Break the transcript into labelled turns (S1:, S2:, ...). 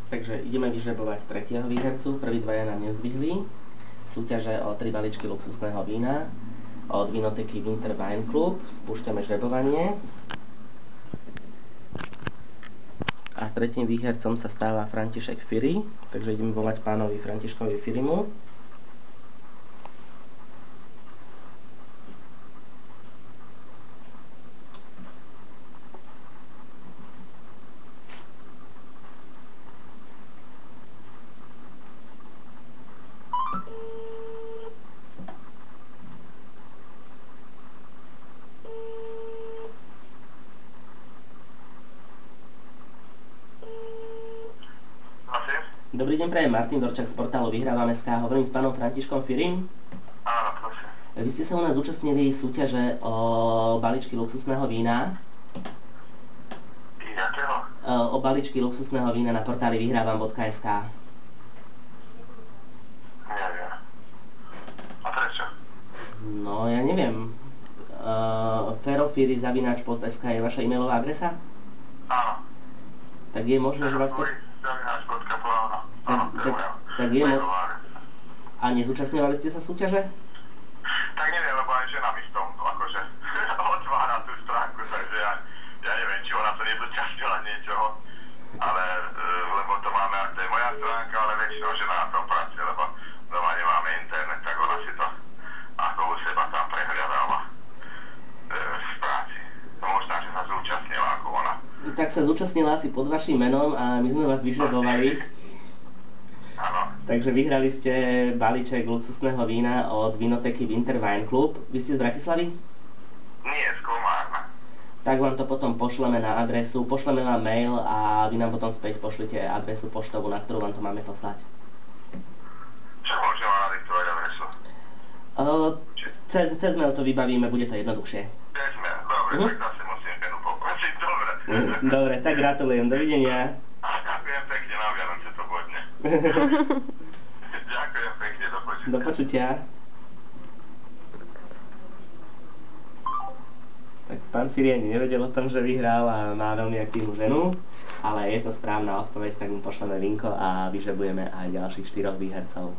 S1: Takže ideme vyžrebovať tretieho výhercu. Prví dvaja nám nezdvihli. Súťaže o 3 balíčky luxusného vína od vinotéky Winter Wine Club. Spúšťame žrebovanie. A tretím výhercom sa stáva František Firi. Takže ideme volať pánovi Františkovi Firimu. Dobrý deň, prajem Martin Dorčák z portálu Vyhrávam.sk. Hovorím s pánom Františkom Firim.
S2: Áno, prosím.
S1: Vy ste sa u nás zúčastnili súťaže o balíčky luxusného vína.
S2: Jakého?
S1: O balíčky luxusného vína na portáli Vyhrávam.sk.
S2: Neviem. A prečo?
S1: No, ja neviem. ferofiri@post.sk je vaša e-mailová adresa?
S2: Áno.
S1: Tak je možné, že vás... Tak je možné... A nezúčastňovali ste sa súťaže?
S2: Tak neviem, lebo aj žena mi v tom akože otvára tú stránku, takže ja neviem, či ona sa nezúčastnila niečoho, ale lebo to máme, to je moja stránka, ale väčšinou žena na tom pracuje, lebo doma nemáme internet, tak ona si to ako u seba tam prehľadáva v práci. To možná, že sa zúčastnila ako ona.
S1: Tak sa zúčastnila asi pod vaším menom a my sme vás vyžrebovali.
S2: Áno.
S1: Takže vyhrali ste balíček luxusného vína od vinotéky Winter Wine Club. Vy ste z Bratislavy?
S2: Nie, z Komárna.
S1: Tak vám to potom pošleme na adresu, pošleme vám mail a vy nám potom späť pošlite adresu poštovú, na ktorú vám to máme poslať.
S2: Čo môžem vám nadiktovať adresu?
S1: Cez mail to vybavíme, bude to jednoduchšie.
S2: Cez mail, dobre, tak zase musím Benu poprosiť, dobre.
S1: Dobre, tak gratulujem, dovidenia.
S2: A ďakujem pekne, na Vianoce to bodne. Ďakujem pekne, do počutia.
S1: Do počutia. Tak pán Firi ani nevedel o tom, že vyhral a má veľmi aktívnu ženu, ale je to správna odpoveď, tak mu pošleme vinko a vyžrebujeme aj ďalších 4 výhercov.